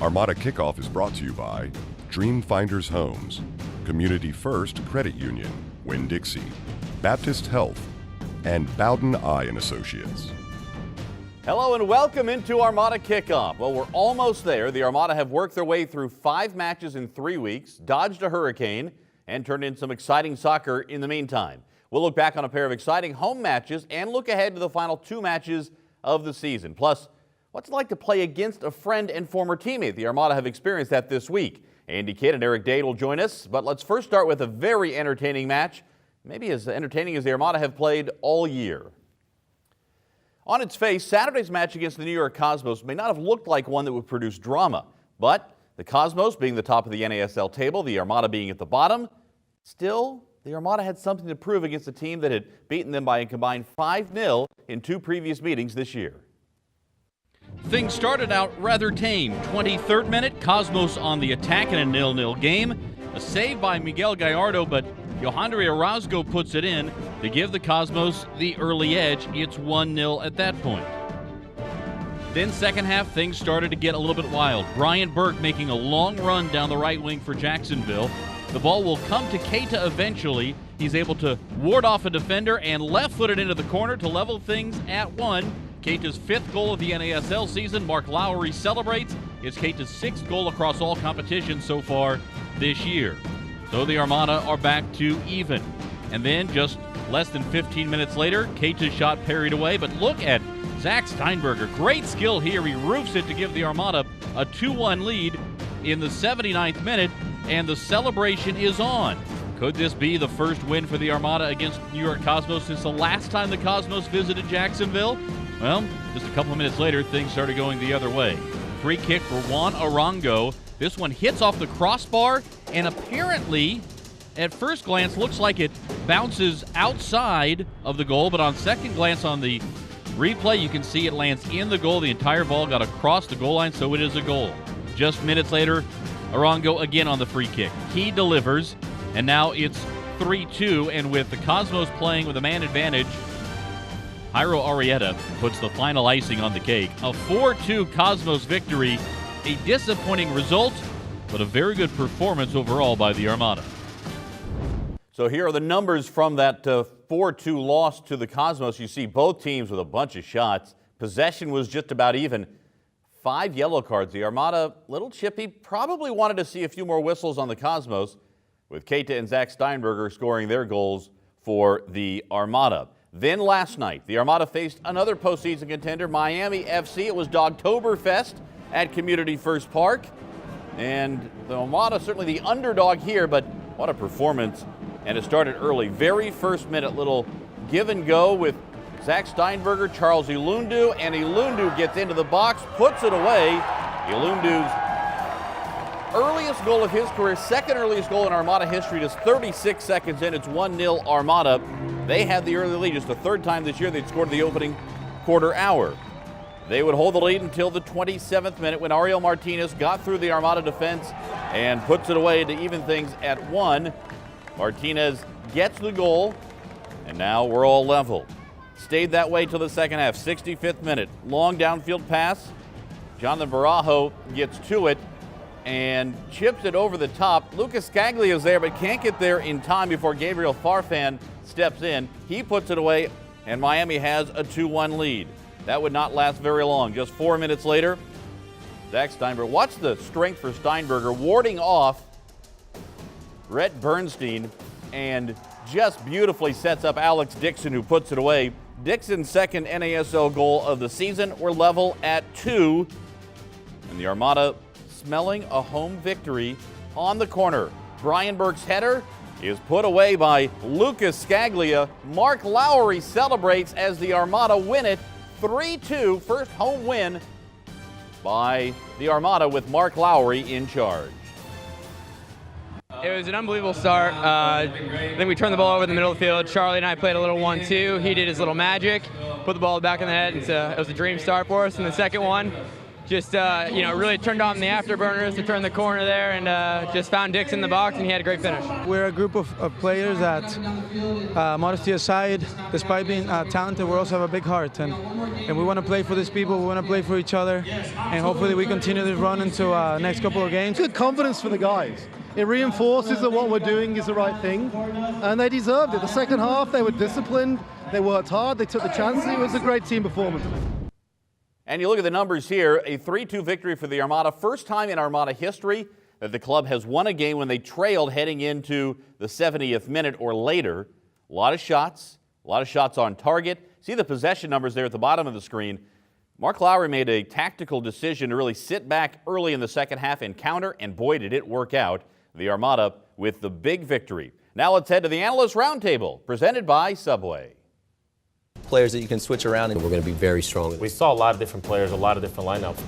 Armada Kickoff is brought to you by Dream Finders Homes, Community First Credit Union, Winn-Dixie, Baptist Health, and Bowden Eye and Associates. Hello and welcome into Armada Kickoff. Well, we're almost there. The Armada have worked their way through 5 matches in 3 weeks, dodged a hurricane, and turned in some exciting soccer in the meantime. We'll look back on a pair of exciting home matches and look ahead to the final 2 matches of the season. Plus, what's it like to play against a friend and former teammate? The Armada have experienced that this week. Andy Kidd and Eric Dade will join us, but let's first start with a very entertaining match, maybe as entertaining as the Armada have played all year. On its face, Saturday's match against the New York Cosmos may not have looked like one that would produce drama, but the Cosmos being the top of the NASL table, the Armada being at the bottom, still, the Armada had something to prove against a team that had beaten them by a combined 5-0 in 2 previous meetings this year. Things started out rather tame. 23rd minute, Cosmos on the attack in a 0-0 game. A save by Miguel Gallardo, but Yohandre Orozco puts it in to give the Cosmos the early edge. It's 1-0 at that point. Then second half, things started to get a little bit wild. Brian Burke making a long run down the right wing for Jacksonville. The ball will come to Keita eventually. He's able to ward off a defender and left-foot it into the corner to level things at 1. Keita's 5th goal of the NASL season. Mark Lowry celebrates. It's Keita's 6th goal across all competitions so far this year. So the Armada are back to even. And then just less than 15 minutes later, Keita's shot parried away. But look at Zach Steinberger. Great skill here. He roofs it to give the Armada a 2-1 lead in the 79th minute. And the celebration is on. Could this be the first win for the Armada against New York Cosmos since the last time the Cosmos visited Jacksonville? Well, just a couple of minutes later, things started going the other way. Free kick for Juan Arango. This one hits off the crossbar and apparently, at first glance, looks like it bounces outside of the goal, but on second glance on the replay, you can see it lands in the goal. The entire ball got across the goal line, so it is a goal. Just minutes later, Arango again on the free kick. He delivers, and now it's 3-2, and with the Cosmos playing with a man advantage, Jairo Arrieta puts the final icing on the cake. A 4-2 Cosmos victory. A disappointing result, but a very good performance overall by the Armada. So here are the numbers from that 4-2 loss to the Cosmos. You see both teams with a bunch of shots. Possession was just about even. 5 yellow cards. The Armada, little chippy, probably wanted to see a few more whistles on the Cosmos, with Keita and Zach Steinberger scoring their goals for the Armada. Then last night, the Armada faced another postseason contender, Miami FC. It was Dogtoberfest at Community First Park. And the Armada certainly the underdog here, but what a performance. And it started early. Very first minute, little give and go with Zach Steinberger, Charles Ilundu, and Ilundu gets into the box, puts it away. Ilundu's earliest goal of his career, second earliest goal in Armada history, just 36 seconds in. It's 1-0 Armada. They had the early lead just the 3rd time this year they'd scored the opening quarter hour. They would hold the lead until the 27th minute when Ariel Martinez got through the Armada defense and puts it away to even things at 1. Martinez gets the goal, and now we're all level. Stayed that way till the second half. 65th minute, long downfield pass. Jonathan Barajo gets to it and chips it over the top. Lucas Scaglia is there, but can't get there in time before Gabriel Farfan steps in. He puts it away, and Miami has a 2-1 lead. That would not last very long. Just 4 minutes later, Zach Steinberger. Watch the strength for Steinberger, warding off Rhett Bernstein, and just beautifully sets up Alex Dixon, who puts it away. Dixon's 2nd NASL goal of the season. We're level at 2, and the Armada smelling a home victory on the corner. Brian Burke's header is put away by Lucas Scaglia. Mark Lowry celebrates as the Armada win it 3-2, first home win by the Armada with Mark Lowry in charge. It was an unbelievable start. Then we turned the ball over in the middle of the field. Charlie and I played a little 1-2. He did his little magic, put the ball back in the net. It was a dream start for us. And the second one, just really turned on the afterburners to turn the corner there, and just found Dix in the box, and he had a great finish. We're a group of players that, modesty aside, despite being talented, we also have a big heart, and we want to play for these people, we want to play for each other, and hopefully we continue this run into next couple of games. Good confidence for the guys. It reinforces that what we're doing is the right thing, and they deserved it. The second half, they were disciplined, they worked hard, they took the chances. It was a great team performance. And you look at the numbers here, a 3-2 victory for the Armada. First time in Armada history that the club has won a game when they trailed heading into the 70th minute or later. A lot of shots on target. See the possession numbers there at the bottom of the screen. Mark Lowry made a tactical decision to really sit back early in the second half and counter, and boy, did it work out. The Armada with the big victory. Now let's head to the Analyst Roundtable, presented by Subway. Players that you can switch around, and we're going to be very strong. We saw a lot of different players, a lot of different lineups.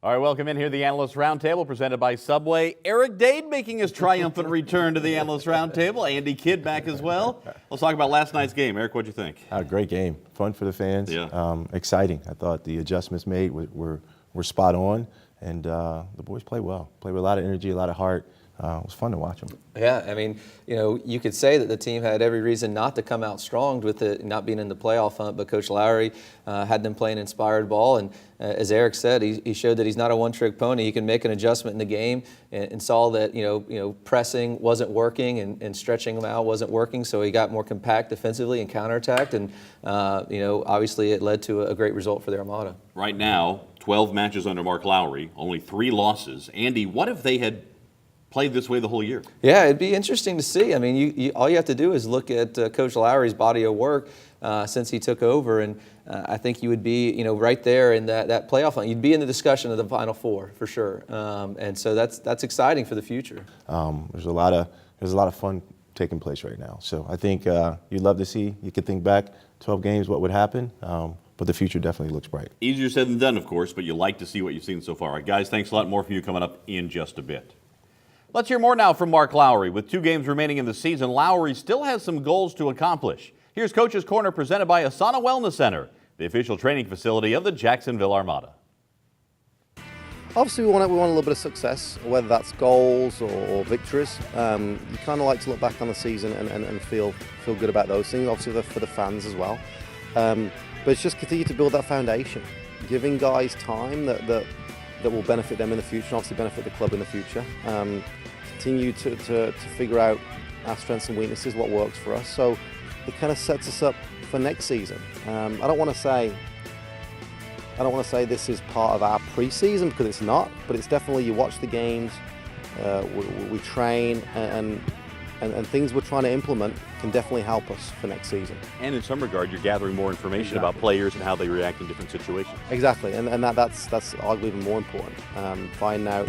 All right, welcome in here to the Analyst Roundtable, presented by Subway. Eric Dade making his triumphant return to the Analyst Roundtable. Andy Kidd back as well. Let's talk about last night's game. Eric, what'd you think? A great game. Fun for the fans. Yeah. Exciting. I thought the adjustments made were spot on, and the boys played well. Played with a lot of energy, a lot of heart. It was fun to watch them. Yeah, I mean, you could say that the team had every reason not to come out strong with it not being in the playoff hunt, but Coach Lowry had them playing inspired ball, and as Eric said, he showed that he's not a one-trick pony. He can make an adjustment in the game, and saw that pressing wasn't working and stretching them out wasn't working, so he got more compact defensively and counterattacked, and obviously it led to a great result for the Armada. Right now, 12 matches under Mark Lowry, only 3 losses. Andy, what if they had played this way the whole year? Yeah, it'd be interesting to see. I mean, all you have to do is look at Coach Lowry's body of work since he took over, and I think you would be, right there in that playoff hunt. You'd be in the discussion of the Final Four for sure, and so that's exciting for the future. There's a lot of fun taking place right now. So I think you'd love to see. You could think back 12 games, what would happen. But the future definitely looks bright. Easier said than done, of course, but you like to see what you've seen so far. All right, guys, thanks a lot. More from you coming up in just a bit. Let's hear more now from Mark Lowry. With 2 games remaining in the season, Lowry still has some goals to accomplish. Here's Coach's Corner, presented by Asana Wellness Center, the official training facility of the Jacksonville Armada. Obviously, we want a little bit of success, whether that's goals or victories. You kind of like to look back on the season and feel good about those things, obviously for the fans as well. But it's just continue to build that foundation, giving guys time that will benefit them in the future, and obviously benefit the club in the future. Continue to figure out our strengths and weaknesses, what works for us. So it kind of sets us up for next season. I don't want to say this is part of our pre-season, because it's not, but it's definitely, you watch the games, we train, and things we're trying to implement can definitting help us for next season. And in some regard, you're gathering more information about players and how they react in different situations. Exactly, and that's arguably even more important. Finding out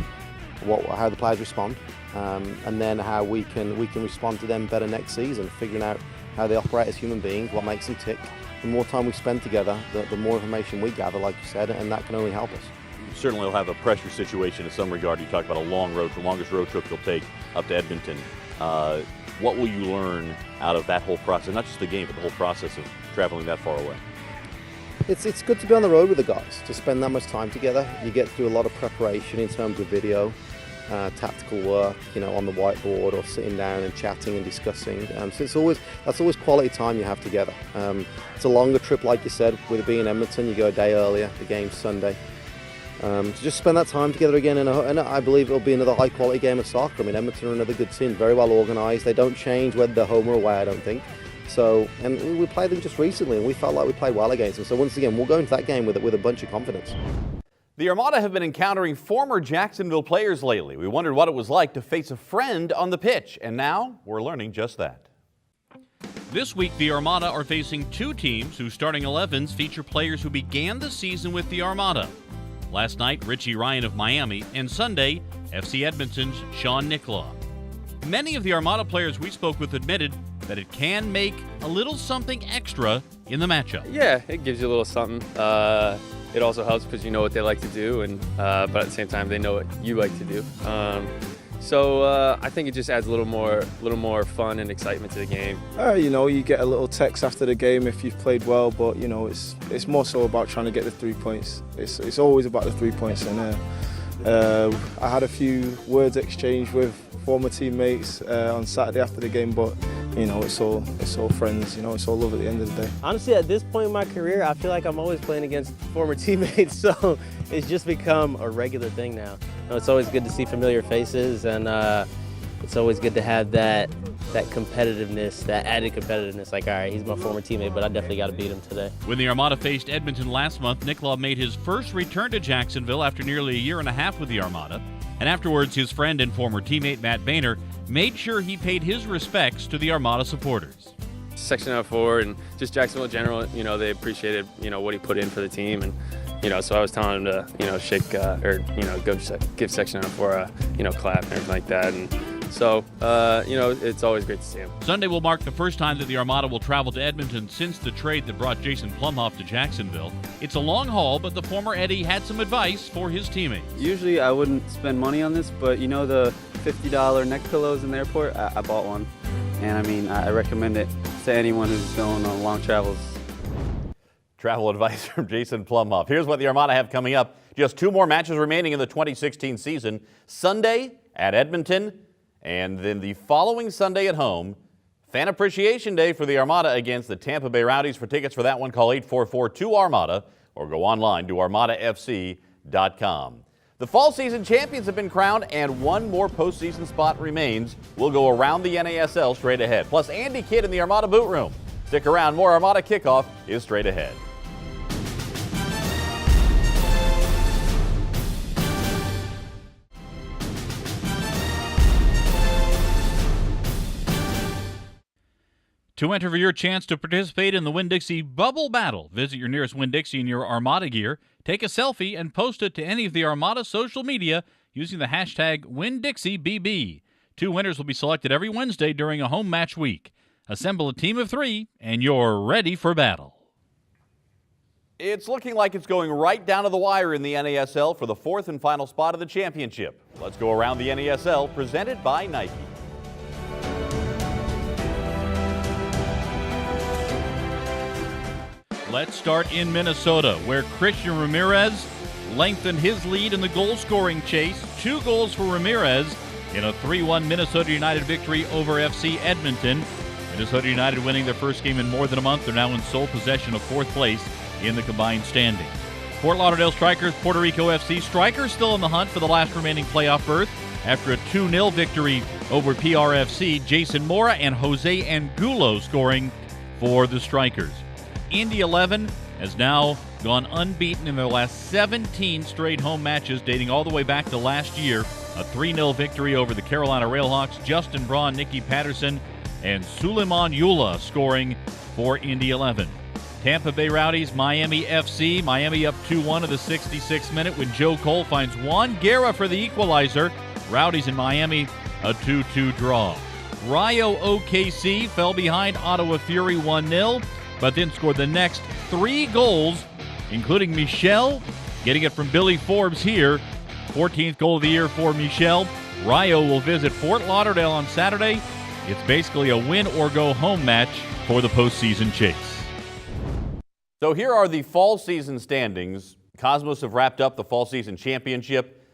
how the players respond, and then how we can respond to them better next season, figuring out how they operate as human beings, what makes them tick. The more time we spend together, the more information we gather, like you said, and that can only help us. You certainly will have a pressure situation in some regard. You talk about a long road, the longest road trip you'll take up to Edmonton. What will you learn out of that whole process? Not just the game, but the whole process of traveling that far away. It's good to be on the road with the guys, to spend that much time together. You get to do a lot of preparation in terms of video, tactical work, on the whiteboard, or sitting down and chatting and discussing. So that's always quality time you have together. It's a longer trip, like you said, with it being in Edmonton. You go a day earlier. The game's Sunday. So just spend that time together again, and I believe it'll be another high-quality game of soccer. I mean, Edmonton are another good team, very well organised. They don't change whether they're home or away, I don't think. So, and we played them just recently, and we felt like we played well against them. So once again, we'll go into that game with a bunch of confidence. The Armada have been encountering former Jacksonville players lately. We wondered what it was like to face a friend on the pitch, and now we're learning just that. This week, the Armada are facing 2 teams whose starting 11s feature players who began the season with the Armada. Last night, Richie Ryan of Miami, and Sunday, FC Edmonton's Sean Nicola. Many of the Armada players we spoke with admitted that it can make a little something extra in the matchup. Yeah, it gives you a little something. It also helps because you know what they like to do, and but at the same time, they know what you like to do. So I think it just adds a little more fun and excitement to the game. You know, you get a little text after the game if you've played well, but you know, it's more so about trying to get the 3 points. It's always about the 3 points, and I had a few words exchanged with former teammates on Saturday after the game, but you know, it's all friends. You know, it's all love at the end of the day. Honestly, at this point in my career, I feel like I'm always playing against former teammates, so it's just become a regular thing now. You know, it's always good to see familiar faces, and it's always good to have that competitiveness, that added competitiveness. Like, all right, he's my former teammate, but I definitely got to beat him today. When the Armada faced Edmonton last month, Nick Law made his first return to Jacksonville after nearly a year and a half with the Armada. And afterwards, his friend and former teammate Matt Boehner made sure he paid his respects to the Armada supporters. Section 04 and just Jacksonville in general, you know, they appreciated, you know, what he put in for the team, and you know, so I was telling him to, you know, shake or you know, go give Section 04 a, you know, clap and everything like that, and so you know, it's always great to see him. Sunday will mark the first time that the Armada will travel to Edmonton since the trade that brought Jason Plumhoff to Jacksonville. It's a long haul, but the former Eddie had some advice for his teammates. Usually I wouldn't spend money on this, but you know the $50 neck pillows in the airport? I bought one, and I mean, I recommend it to anyone who's going on long travels. Travel advice from Jason Plumhoff. Here's what the Armada have coming up. Just 2 more matches remaining in the 2016 season. Sunday at Edmonton, and then the following Sunday at home. Fan Appreciation Day for the Armada against the Tampa Bay Rowdies. For tickets for that one, call 844-2-ARMADA or go online to armadafc.com. The fall season champions have been crowned, and 1 more postseason spot remains. We'll go around the NASL straight ahead. Plus, Andy Kidd in the Armada boot room. Stick around. More Armada Kickoff is straight ahead. To enter for your chance to participate in the Winn-Dixie Bubble Battle, visit your nearest Winn-Dixie in your Armada gear, take a selfie, and post it to any of the Armada social media using the hashtag WinnDixieBB. 2 winners will be selected every Wednesday during a home match week. Assemble a team of 3, and you're ready for battle. It's looking like it's going right down to the wire in the NASL for the 4th and final spot of the championship. Let's go around the NASL, presented by Nike. Let's start in Minnesota, where Christian Ramirez lengthened his lead in the goal-scoring chase. 2 goals for Ramirez in a 3-1 Minnesota United victory over FC Edmonton. Minnesota United winning their first game in more than a month. They're now in sole possession of 4th place in the combined standings. Fort Lauderdale Strikers, Puerto Rico FC. Strikers still in the hunt for the last remaining playoff berth after a 2-0 victory over PRFC. Jason Mora and Jose Angulo scoring for the Strikers. Indy 11 has now gone unbeaten in their last 17 straight home matches, dating all the way back to last year. A 3-0 victory over the Carolina Railhawks. Justin Braun, Nicky Patterson, and Suleiman Yula scoring for Indy 11. Tampa Bay Rowdies, Miami FC. Miami up 2-1 in the 66th minute when Joe Cole finds Juan Guerra for the equalizer. Rowdies in Miami, a 2-2 draw. Rayo OKC fell behind Ottawa Fury 1-0. but then scored the next 3 goals, including Michel, getting it from Billy Forbes here. 14th goal of the year for Michel. Rayo will visit Fort Lauderdale on Saturday. It's basically a win-or-go-home match for the postseason chase. So here are the fall season standings. Cosmos have wrapped up the fall season championship.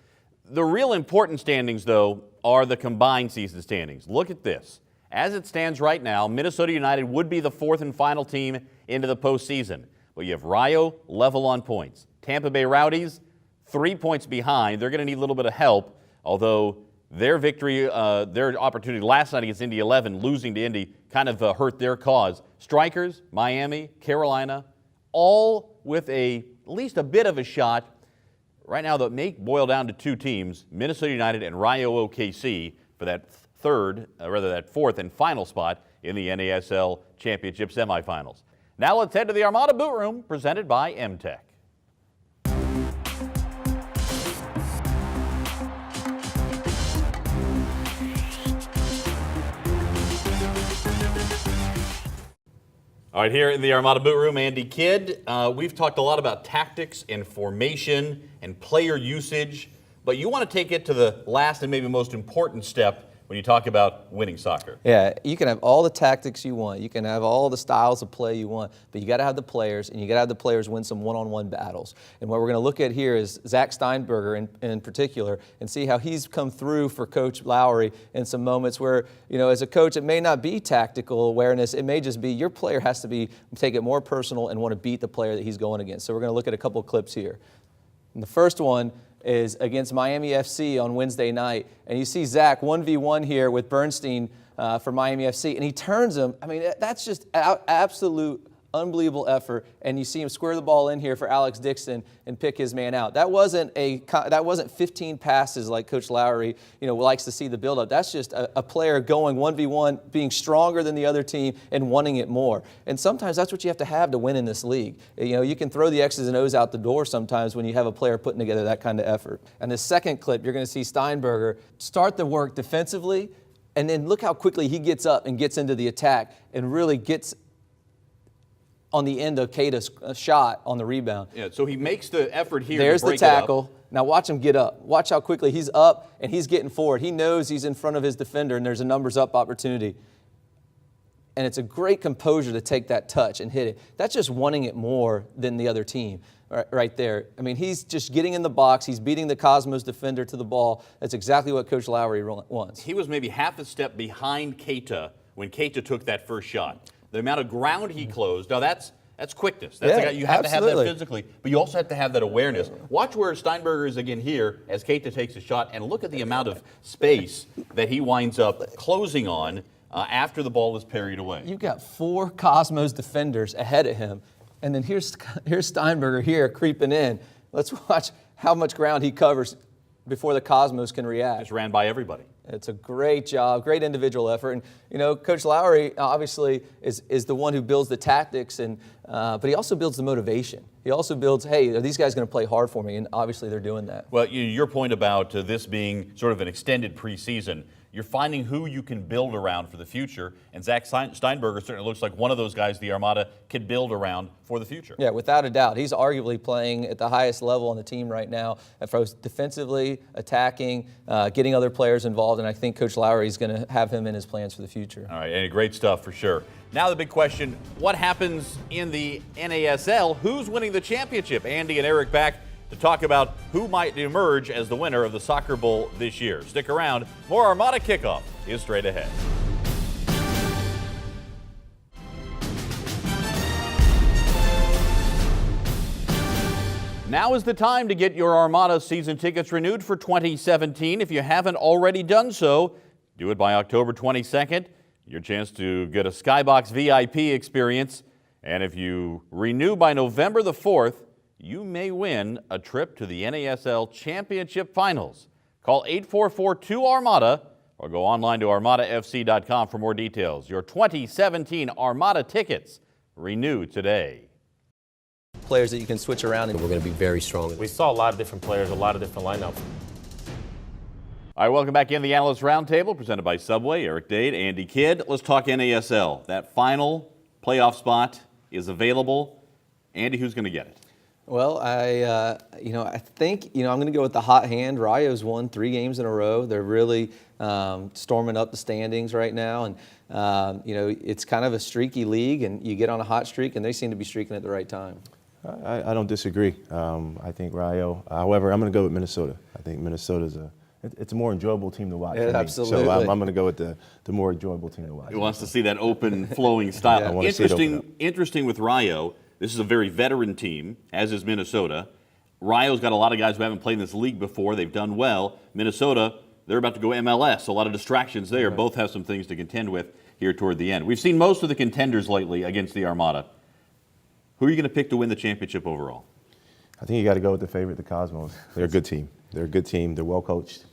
The real important standings, though, are the combined season standings. Look at this. As it stands right now, Minnesota United would be the 4th and final team into the postseason. But you have Rayo level on points. Tampa Bay Rowdies 3 points behind. They're going to need a little bit of help, although their victory, their opportunity last night against Indy 11, losing to Indy, kind of hurt their cause. Strikers, Miami, Carolina, all with at least a bit of a shot. Right now, that may boil down to 2 teams, Minnesota United and Rayo OKC, for that that 4th and final spot in the NASL Championship semifinals. Now let's head to the Armada boot room, presented by MTech. All right, here in the Armada boot room, Andy Kidd. We've talked a lot about tactics and formation and player usage. but you want to take it to the last and maybe most important step when you talk about winning soccer. Yeah, you can have all the tactics you want. You can have all the styles of play you want, but you got to have the players, and you got to have the players win some one-on-one battles. And what we're going to look at here is Zach Steinberger in particular, and see how he's come through for Coach Lowry in some moments where, you know, as a coach, it may not be tactical awareness. It may just be your player has to take it more personal and want to beat the player that he's going against. So we're going to look at a couple of clips here. And the first one is against Miami FC on Wednesday night. And you see Zach 1v1 here with Bernstein for Miami FC. And he turns him. I mean, that's just absolute unbelievable effort. And you see him square the ball in here for Alex Dixon and pick his man out. That wasn't 15 passes like Coach Lowry, you know, likes to see the build-up. That's just a player going 1v1, being stronger than the other team and wanting it more. And sometimes that's what you have to win in this league. You know, you can throw the X's and O's out the door sometimes when you have a player putting together that kind of effort. And the second clip, you're going to see Steinberger start the work defensively, and then look how quickly he gets up and gets into the attack and really gets on the end of Keita's shot on the rebound. Yeah, so he makes the effort here. There's to break the tackle. It up. Now watch him get up. Watch how quickly he's up and he's getting forward. He knows he's in front of his defender and there's a numbers up opportunity. And it's a great composure to take that touch and hit it. That's just wanting it more than the other team right there. I mean, he's just getting in the box. He's beating the Cosmos defender to the ball. That's exactly what Coach Lowry wants. He was maybe half a step behind Keita when Keita took that first shot. The amount of ground he closed. Now that's quickness. You have to have that physically, but you also have to have that awareness. Watch where Steinberger is again here as Keita takes a shot, and look at the amount of space that he winds up closing on after the ball is parried away. You've got 4 Cosmos defenders ahead of him, and then here's Steinberger here creeping in. Let's watch how much ground he covers before the Cosmos can react. Just ran by everybody. It's a great job, great individual effort. And, you know, Coach Lowry obviously is the one who builds the tactics, but he also builds the motivation. He also builds, hey, are these guys going to play hard for me? And obviously they're doing that. Well, your point about this being sort of an extended preseason, you're finding who you can build around for the future, and Zach Steinberger certainly looks like one of those guys the Armada can build around for the future. Yeah, without a doubt. He's arguably playing at the highest level on the team right now, defensively, attacking, getting other players involved, and I think Coach Lowry is going to have him in his plans for the future. All right, and great stuff for sure. Now the big question, what happens in the NASL? Who's winning the championship? Andy and Eric back to talk about who might emerge as the winner of the Soccer Bowl this year. Stick around. More Armada Kickoff is straight ahead. Now is the time to get your Armada season tickets renewed for 2017. If you haven't already done so, do it by October 22nd. Your chance to get a Skybox VIP experience. And if you renew by November the 4th, you may win a trip to the NASL Championship Finals. Call 844-2-ARMADA or go online to armadafc.com for more details. Your 2017 Armada tickets renew today. Players that you can switch around, and we're going to be very strong. We saw a lot of different players, a lot of different lineups. All right, welcome back in the Analyst Roundtable presented by Subway. Eric Dade, Andy Kidd. Let's talk NASL. That final playoff spot is available. Andy, who's going to get it? Well, I think, I'm going to go with the hot hand. Rayo's won 3 games in a row. They're really storming up the standings right now. And, it's kind of a streaky league, and you get on a hot streak, and they seem to be streaking at the right time. I don't disagree. I think Rayo. However, I'm going to go with Minnesota. I think Minnesota's it's a more enjoyable team to watch. Yeah, absolutely. So I'm going to go with the more enjoyable team to watch. He wants to see that open, flowing style. Yeah. Interesting with Rayo. This is a very veteran team, as is Minnesota. Rayo's got a lot of guys who haven't played in this league before. They've done well. Minnesota, they're about to go MLS. A lot of distractions there. Right. Both have some things to contend with here toward the end. We've seen most of the contenders lately against the Armada. Who are you going to pick to win the championship overall? I think you got to go with the favorite, the Cosmos. They're a good team. They're a good team. They're well coached.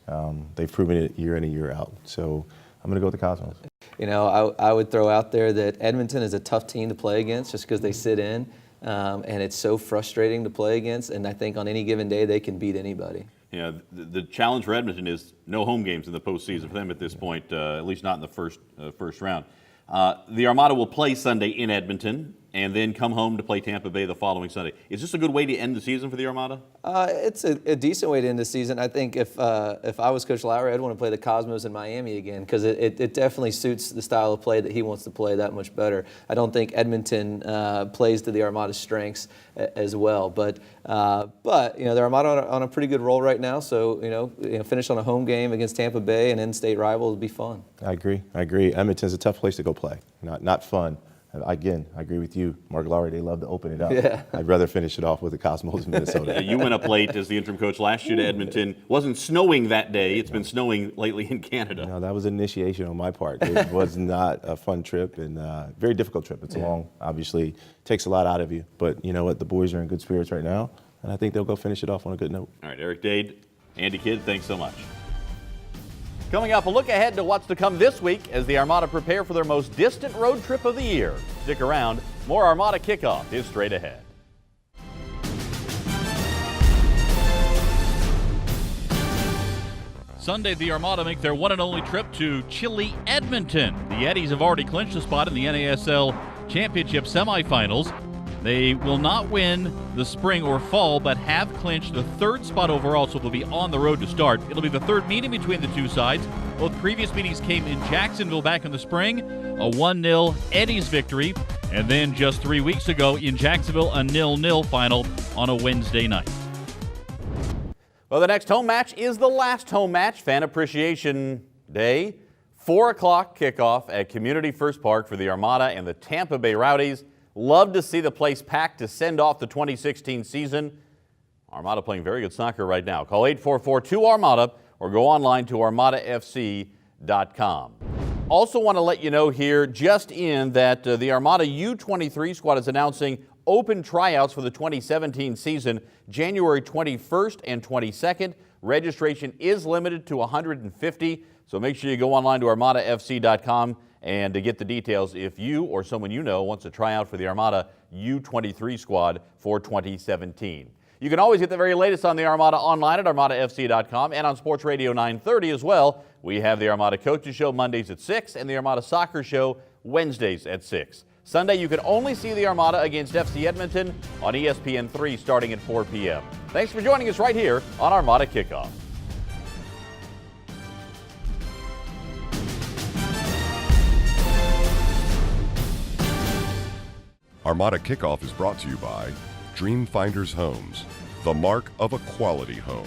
They've proven it year in and year out. So I'm going to go with the Cosmos. I would throw out there that Edmonton is a tough team to play against just because they sit in, and it's so frustrating to play against, and I think on any given day they can beat anybody. Yeah, the challenge for Edmonton is no home games in the postseason for them at this point, at least not in the first round. The Armada will play Sunday in Edmonton, and then come home to play Tampa Bay the following Sunday. Is this a good way to end the season for the Armada? It's a decent way to end the season. I think if I was Coach Lowry, I'd want to play the Cosmos in Miami again because it definitely suits the style of play that he wants to play that much better. I don't think Edmonton plays to the Armada's strengths as well. But the Armada on a pretty good roll right now. So finish on a home game against Tampa Bay, an in-state rival, would be fun. I agree. Edmonton's a tough place to go play. Not fun. Again, I agree with you, Mark Lowry. They love to open it up. Yeah. I'd rather finish it off with the Cosmos in Minnesota. You went up late as the interim coach last year to Edmonton. Wasn't snowing that day. It's been snowing lately in Canada. No, that was initiation on my part. It was not a fun trip and very difficult trip. It's long, obviously, takes a lot out of you. But you know what? The boys are in good spirits right now, and I think they'll go finish it off on a good note. All right, Eric Dade, Andy Kidd, thanks so much. Coming up, a look ahead to what's to come this week as the Armada prepare for their most distant road trip of the year. Stick around. More Armada Kickoff is straight ahead. Sunday, the Armada make their one and only trip to chilly Edmonton. The Eddies have already clinched a spot in the NASL Championship semifinals. They will not win the spring or fall, but have clinched the third spot overall, so they'll be on the road to start. It'll be the third meeting between the two sides. Both previous meetings came in Jacksonville back in the spring, a 1-0 Eddies victory, and then just 3 weeks ago in Jacksonville, a 0-0 final on a Wednesday night. Well, the next home match is the last home match, Fan Appreciation Day. 4 o'clock kickoff at Community First Park for the Armada and the Tampa Bay Rowdies. Love to see the place packed to send off the 2016 season. Armada playing very good soccer right now. Call 844-2-ARMADA or go online to armadafc.com. Also want to let you know here just in that the Armada U23 squad is announcing open tryouts for the 2017 season January 21st and 22nd. Registration is limited to 150, so make sure you go online to armadafc.com and to get the details if you or someone you know wants to try out for the Armada U23 squad for 2017. You can always get the very latest on the Armada online at armadafc.com and on Sports Radio 930 as well. We have the Armada Coaches Show Mondays at 6 and the Armada Soccer Show Wednesdays at 6. Sunday, you can only see the Armada against FC Edmonton on ESPN3 starting at 4 p.m. Thanks for joining us right here on Armada Kickoff. Armada Kickoff is brought to you by Dream Finders Homes, the mark of a quality home.